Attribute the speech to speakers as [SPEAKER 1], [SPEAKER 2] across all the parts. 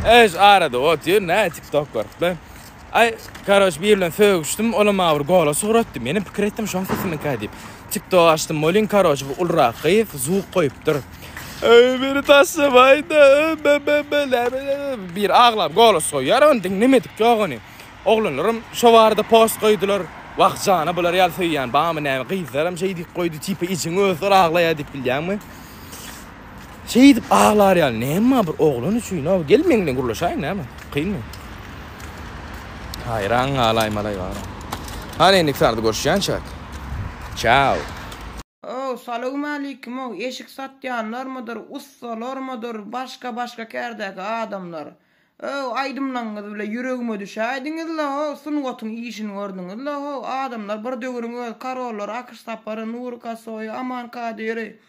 [SPEAKER 1] Eş arada otuyor, ne TikTok görüp. Ay, karoş bir bilen sögüşdüm, olama bir gola soratdım. Meni pikir etdim, şoň sesini kadip. TikTok açtım, molin karoş bu ulra qyf zuq qoyupdyr. Beni taşlamaydı. Bir ağlap gola soýar, onu dinlemedik ýogony. Oglanlarym şo barada post goýdular. Wagtjana bular ýal söýýän, bana näme gyzlarym şey diýip goýdy, tipe içiň özler aglaýar diýip bilýärmi? Şey diýip aglar ýaly, näme bir oglan üçin, o gelmeňden gurlaşaýyn näme? Kynmy? Hayran alay-malay var. Hadi endik sarda görüşýänçek. Ciao.
[SPEAKER 2] Salamu aleykum. Eşik satýanlar mıdır, ustalar mıdır, başka kerdäki adamlar. Aydymlaňyz bile yüregime düşädiňizle, sungatyň işini gördüňizle, adamlar bir döwürüň karollar, akış tapary, Nur Kasoy, Aman Kadiri.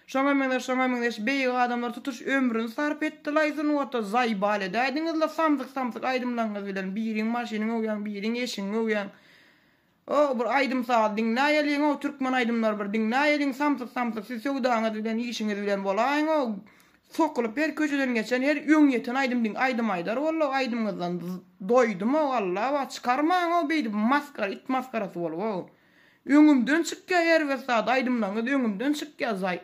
[SPEAKER 2] Şoňa meňdeş beýik adamlar tutuş ömrüni sarp etdiler, sungaty zay bale dädiňizle, samsyk aydymlaňyz bilen biriň maşynyň öwýän, biriň eşiň öwýän. Bir aydym saat dinläýäliň, türkmen aydymlar bir dinläýäliň, samsyk siz söwdaňyz bilen, işiňiz bilen bolaýyn, sokulup her köşeden geçen her öň ýeten aydymdyň aydym aýdar bolla, aydymyzdan doýdum walla, çykarmaň o beýdi maskara, it maskarasy bolup. Öňümden çykýar her wagt aydymlaňyz öňümden çykýar zay.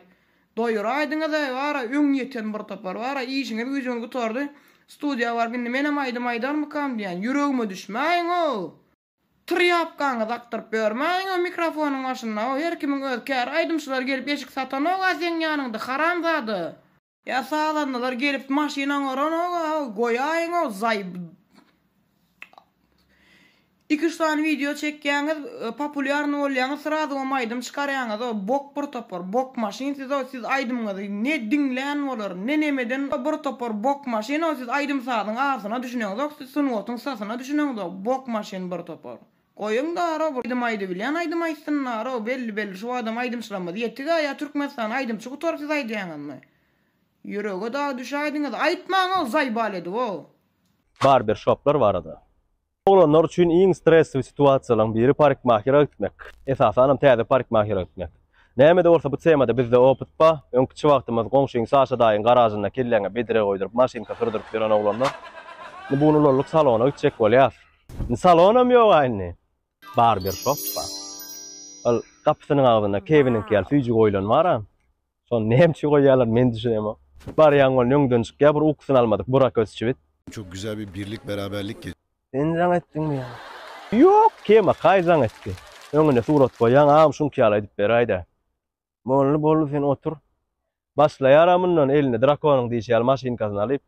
[SPEAKER 2] Doýur aýdyňyz wara öň ýeten bir tapar, wara işiňiz güýjüňiz gutardy. Studiýa bar, menem aydym aýdarmykam diýen, yüregime düşmäň o. Tryapkaňy daktyryp bermäň o mikrofonyň başynda, her kimiň öz kär aydymçylar gelip eşik satan o gazen ýanynda haramzady. Ya sağlanlar gelip maşynaň orana goýaýyn o zay. 2-3 tane video çekýäňiz, populярny bolýaňyz, sırada o aydym çykarýaňyz, o bok bir topar, bok maşyn, siz aydymyňyzy ne dinlän bolar, ne nemeden bir topar bok maşyn, siz aydym sadyň asyna düşünýäňiz, siz sunuwatyň sasyna düşünýäňiz, bok maşyn bir topar. Koyun da ara aydym aýdy bilen, aydym aýtsynar, o belli şu adam aydymçylama diýetdi, ya Türkmenistan aydymçy gutar siz aýdýaňyzmy? Ýürege da düşäýdiňiz, aýtmaň o zay baledy o.
[SPEAKER 3] Barber shoplar barada. Oğlanlar üçün iň stressli situasiýalaryň biri parikmahera gitmek. Esasanam täze parikmahera gitmek. Näme de bolsa bu temada bizde oputpa, öňkü wagtymyz goňşyň Saşa daýyň garazyna kelleňe bedire goýdurup maşynka sürdirip beren oğlanlar. Bu nurluk salona gitjek bolýar. Salonam ýok aýny. Barber shop bar. Al kapsynyň agdyna Kevin'in kel süýjü goýulan bara. Son nämçi goýýarlar men düşünýärem. Bar ýaňol öňden çykýar, bir uksyny almadyk, burak özçibit.
[SPEAKER 4] Çok güzel bir birlik, beraberlik geçti.
[SPEAKER 3] Sen jaň etdiňmi ýa? Ýok, kema kaýzaň etdi. Öňüne surat goýan, am şunky ýaly edip berýärdi. Bolly sen otur. Başlaýar amyndan eline drakonyň diýýär maşynkasyny alyp,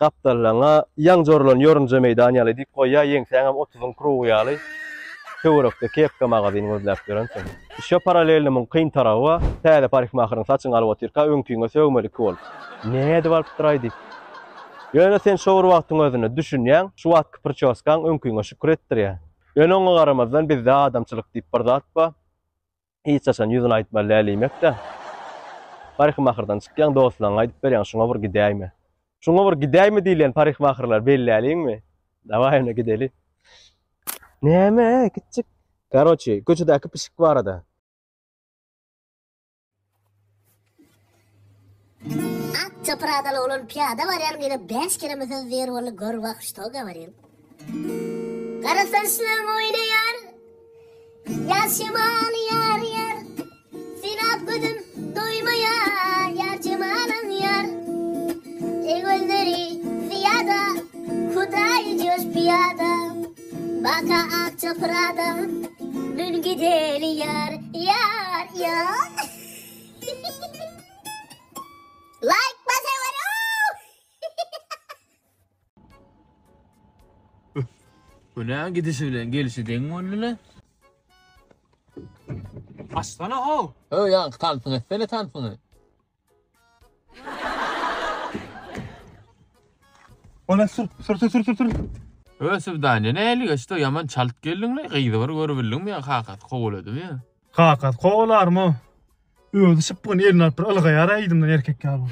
[SPEAKER 3] kapdallaňa ýaň jorlan ýörünje meýdan ýaly edip goýýar, ýeňsäňem 30-yň krugy ýaly. Töwerekde kepka magazyny gözläp berensen. Şo paralelniň kyn tarawy, täze parikmahyryň saçyny alyp oturka öňküňe sögmelik bolup. Näde baryp duraýdy? Ýöne sen şowur wagtyň özüne düşünýän, şu wagtky prçoskaň öňküňe şükür etdirýär. Ýöne oňa garamazdan bizde adamçylyk diýip bir zat bar. Hiç açan ýüzüne aýtma läliýmekde. Parikmahyrdan çykýan dostlaryňa aýdyp berýän, şuňa bir gidäými? Şuňa bir gidäými diýilen parikmahyrlar belläliňmi? Dawaýyna gideli. Näme, gitjik. Karoçi, köçedäki pişik barada.
[SPEAKER 5] Çapradalı olan piyada var yani gene 5 kere mesaj ver onu gör vakştoga var yani. Karasaçlığın oynayar, yaşımal yar yar, sinap güdüm doymaya yar çımanın yar. Gözleri piyada, kudayı coş piyada, baka ak çaprada, dün gideli yar yar yar. Like basar o.
[SPEAKER 6] Bu ne gidişi bilen gelişi deň onlule? Aslanı o. O ya tanfın etsene tanfını.
[SPEAKER 7] Ona sür.
[SPEAKER 6] Ösüp dany näli geçdi yaman çalıp geldiňle gyýdy bir görebildiňmi ya hakat gowuladymy ya.
[SPEAKER 7] Hakat gowularmy? Özü şıpgın elini alıp bir ılgaýar aýdymdan erkekkä alyp.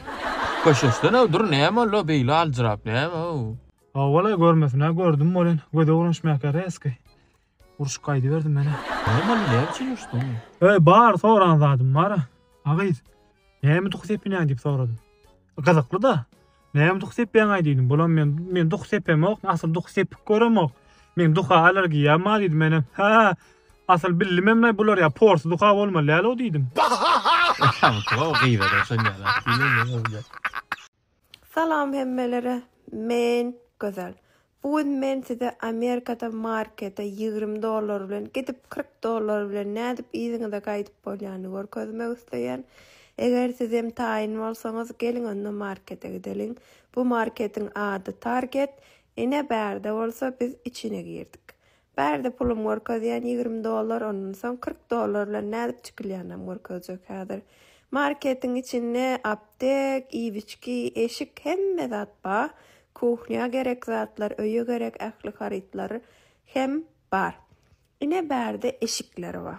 [SPEAKER 6] Köşeşden dur näme lo beýle aljyrap näme o?
[SPEAKER 7] Awala görmesine gördüm molen. Göde uğraşmaýar eski. Uruş gaýdy berdim mene.
[SPEAKER 6] Näme näçe uçdun?
[SPEAKER 7] Bar soran zadım var. Agyz. Näme tuqsepinäň diýip soradym. Gazakly da. Näme duh sepýän aýdynym? Bolam men duh sepemok, asıl duh sepip göremok. Men duha alergiýa ma diýdim menem. Ha, asıl bilmem näme bular ya pors duha bolmaly ýaly diýdim.
[SPEAKER 6] O gıyda da şöyle.
[SPEAKER 8] Salam hemmelere, men Gözel. Bugün men size Amerikada markete $20 bilen gidip $40 bilen nädip iziňizde gaýdyp bolýany görkezmek isteýän. Eger siz hem taýin bolsaňyz gelin onda markete gidelim. Bu marketin ady Target. Ine bärde bolsa biz içine girdik. Bärde pulum görkezýän $20, ondan soň $40 bilen nädip çykylýanam görkezjek häzir. Marketin içinde aptek, iwiçki, eşik hemme zat bar. Kuhnya gerek zatlar, öýe gerek ähli haritlar hem bar. Ine bärde eşikleri var.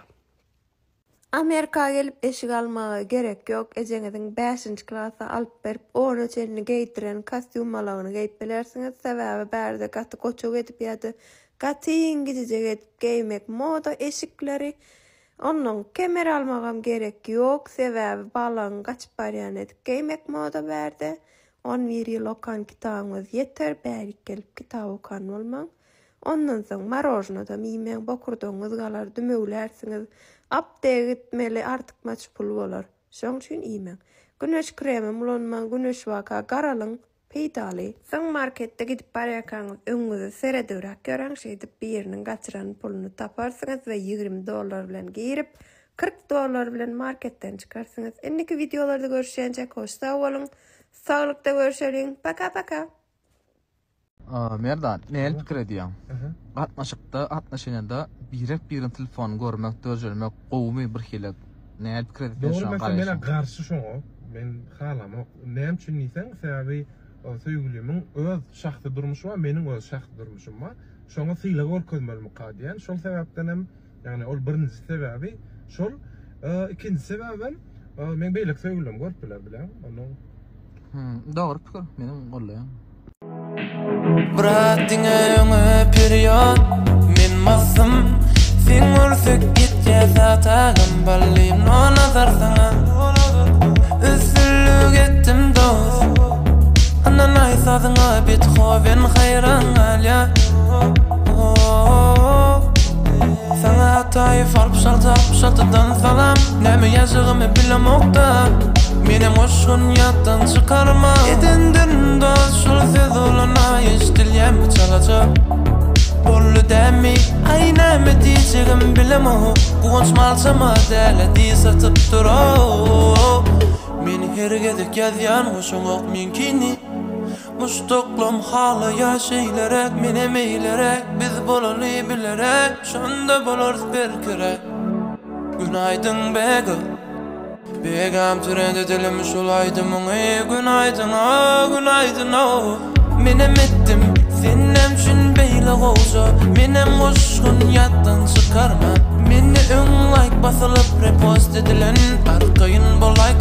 [SPEAKER 8] Amerika gelip eşik almağa gerek yok. Ejeňiziň 5-nji klassa alyp berip 10-njyny geýtiren kostyum malagyny geýip bilersiňiz. Sebäbi bärde gaty goçuk edip ýa-da gatyň gidijek edip geýmek moda eşikleri. Onun kemer almagam gerek yok. Sebäbi balan gaçyp barýan edip geýmek moda bärde. 11 ýyl okan kitabyňyz ýeter, bärik gelip kitap okan bolmaň. Ondan soň marojnoda miýmeň bokurdoňyz galar, dümeglersiňiz. Apteýe gitmeli artykmaç pul bolar. Şoň üçin iýmeň. Güneş kremi mulanmaň, güneş waka garalyň peýdaly. Soň marketde gidip barýarkaňyz öňüňize seredibrak gören şeýdip bir ýeriniň gaçyran pulunu taparsyňyz we $20 bilen girip $40 bilen marketden çykarsyňyz. Endiki videolarda görüşýänçe hoş sag bolun. Sağlıkta görüşelim. Paka paka.
[SPEAKER 9] Merdan, näme pikir edýäň? Gatnaşykda, atnaşynda birin telefon görmek, döjelmek, gowmy bir hile. Näme pikir edýäň?
[SPEAKER 10] Doğru, men garşy şoňa. Men halamok. Näme üçin diýsen, sebäbi söýgülümüň öz şahsy durmuşy var, meniň öz şahsy durmuşum var. Şoňa syla görkezmelmi kadýan. Şol sebäpden hem, ýani ol birinji sebäbi şol. Ikinji sebäbim men beýlek söýgülüm görüpler bilen. Onuň
[SPEAKER 9] doğru pikir, menim gollaýan.
[SPEAKER 11] Bırak dinle period min masım sen ursuk gitke zatagım ballim no nazar sana üzüllü gittim dost ana naysadına Beethoven hayran alya sana hatayı farp şaltadan salam näme ýaşagymy bilemokda menem oşun ýatdan çykarma edindin dost şol söz olana ýeşdilýän çalaja bollu dämi aýnamy diýjegim bilemok gonçmalçama däle diýsatyp duro meni hergedek ýazýan hoşuňok minkini mustaqlam hala ýaşaýlarek menem eýlerek biz bolany bilerek şonda bolar berkerek günaydın begam türende dilim şolaydy muňy günaydyn menem etdim senem üçin beýle gowja menem goşgun ýatdan çykarma meni öň like basylyp repost edilen arkaýyn bol like